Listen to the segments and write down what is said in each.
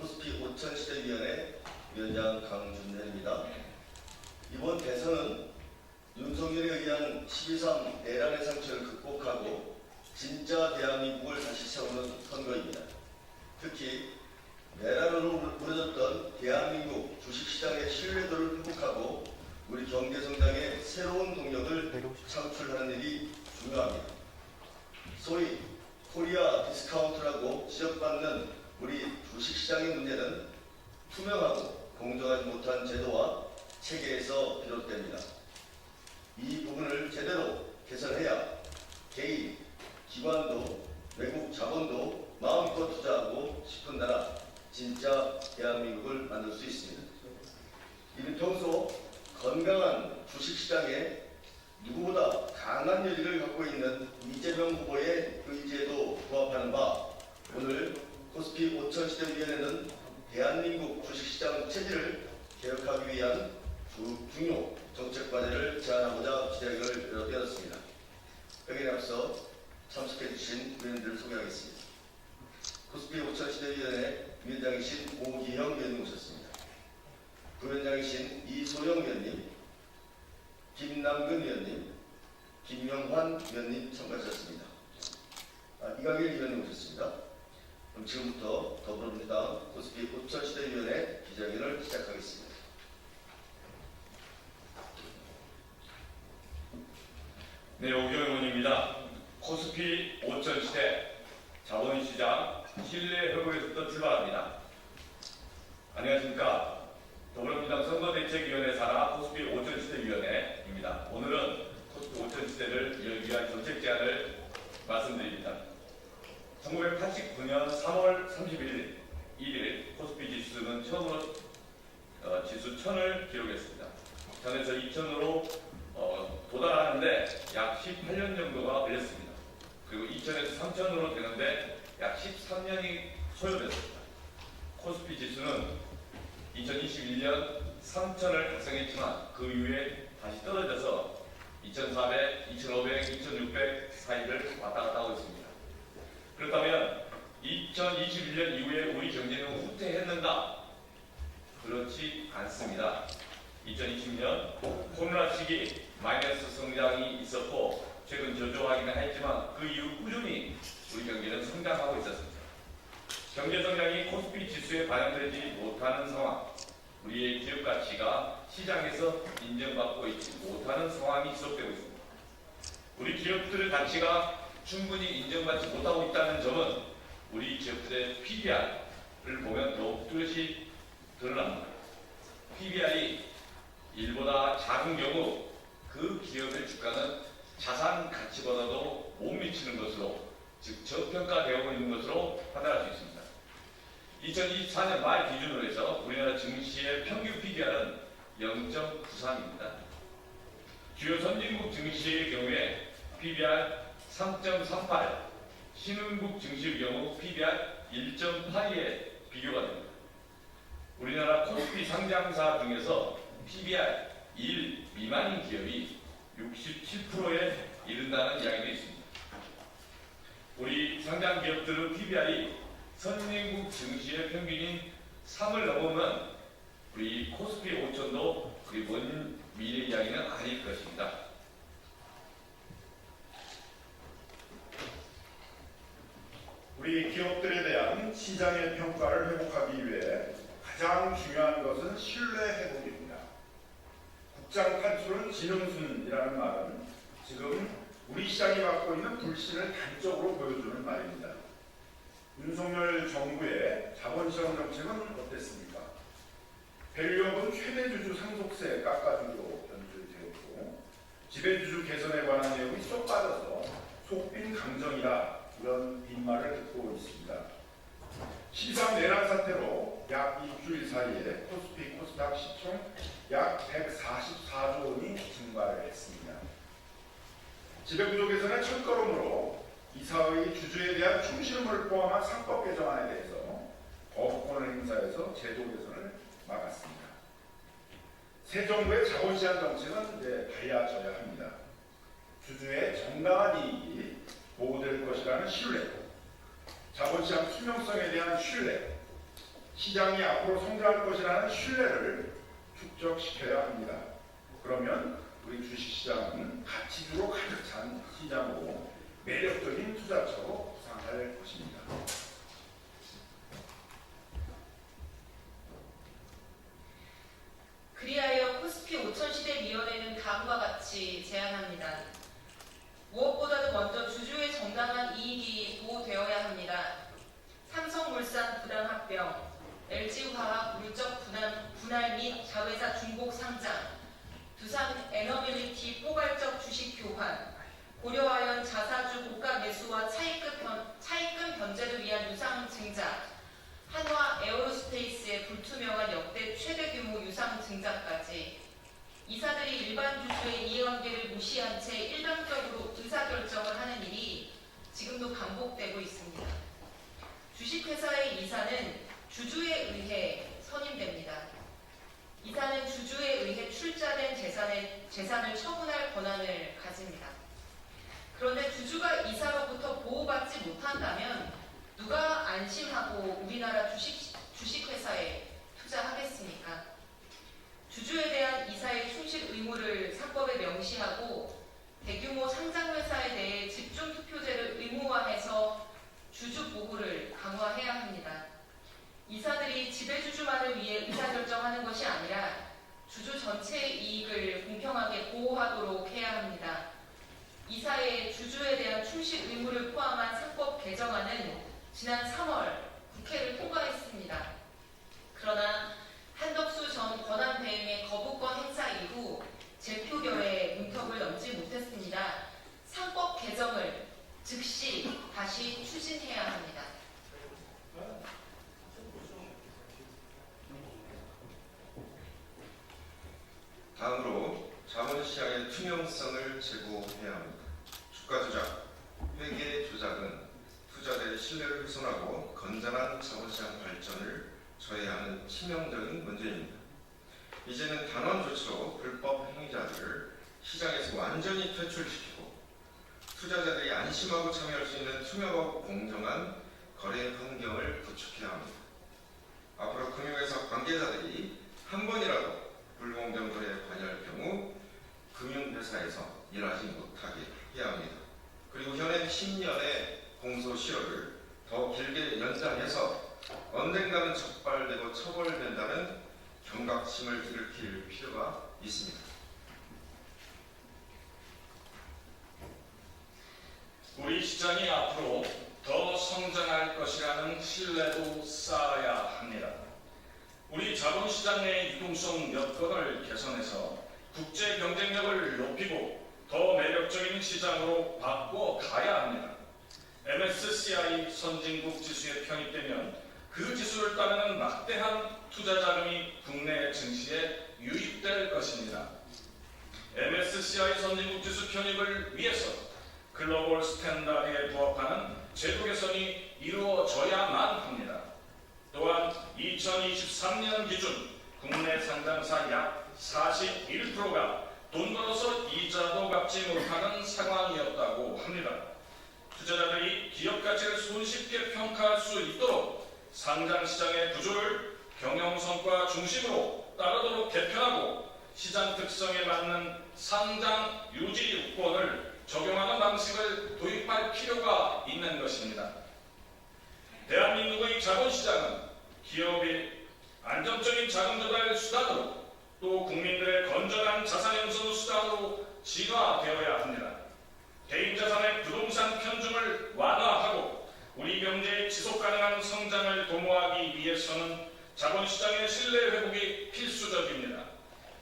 코스피 오천시대위원회 위원장 강준현입니다. 이번 대선은 윤석열에 의한 12.3 내란의 상처를 극복하고 진짜 대한민국을 다시 세우는 선거입니다. 특히 내란으로 무너졌던 대한민국 주식시장의 신뢰도를 회복하고 우리 경제성장에 새로운 동력을 창출하는 일이 중요합니다. 소위 코리아 디스카운트라고 지적받는 우리 주식시장의 문제는 투명하고 공정하지 못한 제도와 체계에서 비롯됩니다. 이 부분을 제대로 개선해야 개인, 기관도 외국 자본도 마음껏 투자하고 싶은 나라, 진짜 대한민국을 만들 수 있습니다. 이는 평소 건강한 주식시장에 누구보다 강한 여력을 갖고 있는 이재명 후보의 의지에도 부합하는 바, 오늘 코스피 오천시대위원회는 대한민국 주식시장 체질을 개혁하기 위한 중요 정책 과제를 제안하고자 기자회견을 열었습니다. 여기에 앞서 참석해주신 위원들을 소개하겠습니다. 코스피 오천시대위원회 위원장이신 오기형 위원님 오셨습니다. 부위원장이신 이소영 위원님, 김남근 위원님, 김영환 위원님 참가하셨습니다. 이강일 위원님 오셨습니다. 그럼 지금부터 더불어민주당 코스피 오천시대위원회 기자회견을 시작하겠습니다. 네, 오기영 의원입니다. 코스피 오천시대 자본시장 신뢰 회복에서부터 출발합니다. 안녕하십니까. 더불어민주당 선거대책위원회 산하 코스피 오천시대위원회입니다. 오늘은 코스피 오천시대를 위한 정책 제안을 말씀드립니다. 1989년 3월 31일 코스피 지수는 처음으로 지수 1000을 기록했습니다. 1000에서 2000으로 도달하는데 약 18년 정도가 걸렸습니다. 그리고 2000에서 3000으로 되는데 약 13년이 소요됐습니다. 코스피 지수는 2021년 3000을 달성했지만 그 이후에 다시 떨어져서 2400, 2500, 2600 사이를 왔다 갔다 하고 있습니다. 그렇다면 2021년 이후에 우리 경제는 후퇴했는가? 그렇지 않습니다. 2020년 코로나 시기 마이너스 성장이 있었고 최근 저조하기는 했지만 그 이후 꾸준히 우리 경제는 성장하고 있었습니다. 경제 성장이 코스피 지수에 반영되지 못하는 상황, 우리의 기업 가치가 시장에서 인정받고 있지 못하는 상황이 지속되고 있습니다. 우리 기업들의 가치가 충분히 인정받지 못하고 있다는 점은 우리 기업들의 PBR을 보면 더욱 뚜렷이 드러납니다. PBR이 1보다 작은 경우 그 기업의 주가는 자산 가치보다도 못 미치는 것으로, 즉 저평가되어 있는 것으로 판단할 수 있습니다. 2024년 말 기준으로 해서 우리나라 증시의 평균 PBR은 0.93입니다. 주요 선진국 증시의 경우에 PBR 3.38, 신흥국 증시의 경우 PBR 1.82에 비교가 됩니다. 우리나라 코스피 상장사 중에서 PBR 1 미만인 기업이 67%에 이른다는 이야기도 있습니다. 우리 상장 기업들의 PBR이 선진국 증시의 평균인 3을 넘으면 우리 코스피 5천도 우리 먼 미래 이야기는 아닐 것입니다. 우리 기업들에 대한 시장의 평가를 회복하기 위해 가장 중요한 것은 신뢰 회복입니다. 국장 탄출은 진흥순이라는 말은 지금 우리 시장이 갖고 있는 불신을 단적으로 보여주는 말입니다. 윤석열 정부의 자본시장 정책은 어땠습니까? 밸류업은 최대주주 상속세 깎아주기로 변주되었고 지배주주 개선에 관한 내용이 쏙 빠져서 속빈 강정이다, 이런 빈말을 듣고 있습니다. 12.3 내란 사태로 약 일주일 사이에 코스피 코스닥 시총 약 144조 원이 증가를 했습니다. 지배구조 개선의 첫걸음으로 이사의 주주에 대한 충실함을 포함한 상법 개정안에 대해서 거부권을 행사해서 제도 개선을 막았습니다. 새 정부의 자본시장 정책은 이제 달라져야 합니다. 주주의 정당한 이익이 보호될 것이라는 신뢰, 자본시장 투명성에 대한 신뢰, 시장이 앞으로 성장할 것이라는 신뢰를 축적시켜야 합니다. 그러면 우리 주식시장은 가치주로 가득 찬 시장으로 매력적인 투자처로 부상할 것입니다. 그리하여 코스피 5000시대위원회는 다음과 같이 제안합니다. 무엇보다도 먼저 주주의 정당한 이익이 보호되어야 합니다. 삼성물산 부당합병, LG화학 물적 분할 및 자회사 중복 상장, 두산 에너빌리티 포괄적 주식 교환, 고려아연 자사주 고가 매수와 차익금 변제를 위한 유상 증자, 한화 에어로스페이스의 불투명한 역대 최대 규모 유상 증자까지 이사들이 일반 주주의 이해관계를 무시한 채 일방적으로 의사결정을 하는 일이 지금도 반복되고 있습니다. 주식회사의 이사는 주주에 의해 선임됩니다. 이사는 주주에 의해 출자된 재산을 처분할 권한을 가집니다. 그런데 주주가 이사로부터 보호받지 못한다면 누가 안심하고 우리나라 주식회사에 투자하겠습니까? 주주에 대한 이사의 충실 의무를 상법에 명시하고 대규모 상장회사에 대해 집중투표제를 의무화해서 주주 보호를 강화해야 합니다. 이사들이 지배주주만을 위해 의사결정하는 것이 아니라 주주 전체의 이익을 공평하게 보호하도록 해야 합니다. 이사의 주주에 대한 충실 의무를 포함한 상법 개정안은 지난 3월 국회를 통과했습니다. 그러나 한덕수 전 권한대행의 거부권 행사 이후 제표결에 문턱을 넘지 못했습니다. 상법 개정을 즉시 다시 추진해야 합니다. 다음으로 자본시장의 투명성을 제고해야 합니다. 주가 조작, 회계 조작은 투자자의 신뢰를 훼손하고 건전한 자본시장 발전을 저해하는 치명적인 문제입니다. 이제는 단원 조치로 불법 행위자들을 시장에서 완전히 퇴출시키고 투자자들이 안심하고 참여할 수 있는 투명하고 공정한 거래 환경을 구축해야 합니다. 앞으로 금융회사 관계자들이 한 번이라도 불공정 거래에 관여할 경우 금융회사에서 일하지 못하게 해야 합니다. 그리고 현행 10년의 공소시효를 더 길게 연장해서 언젠가는 적발되고 처벌된다는 경각심을 일으킬 필요가 있습니다. 우리 시장이 앞으로 더 성장할 것이라는 신뢰도 쌓아야 합니다. 우리 자본시장 내 유동성 여건을 개선해서 국제 경쟁력을 높이고 더 매력적인 시장으로 바꿔가야 합니다. MSCI 선진국 지수에 편입되면 그 지수를 따르는 막대한 투자 자금이 국내 증시에 유입될 것입니다. MSCI 선진국 지수 편입을 위해서 글로벌 스탠다드에 부합하는 제도 개선이 이루어져야만 합니다. 또한 2023년 기준 국내 상장사 약 41%가 돈 벌어서 이자도 갚지 못하는 상황이었다고 합니다. 투자자들이 기업 가치를 손쉽게 평가할 수 있도록 상장시장의 구조를 경영성과 중심으로 따르도록 개편하고 시장 특성에 맞는 상장 유지 요건을 적용하는 방식을 도입할 필요가 있는 것입니다. 대한민국의 자본시장은 기업의 안정적인 자금 조달 수단으로 또 국민들의 건전한 자산 형성 수단으로 진화되어야 합니다. 개인 자산의 부동산 편중을 완화하고 우리 경제의 지속 가능한 성장을 도모하기 위해서는 자본시장의 신뢰 회복이 필수적입니다.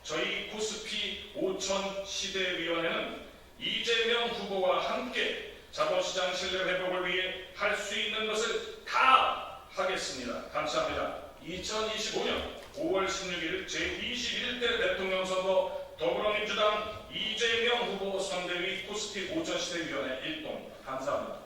저희 코스피 5000 시대위원회는 이재명 후보와 함께 자본시장 신뢰 회복을 위해 할 수 있는 것을 다 하겠습니다. 감사합니다. 2025년 5월 16일 제21대 대통령 선거 더불어민주당 이재명 후보 선대위 코스피 5000 시대위원회 1동 감사합니다.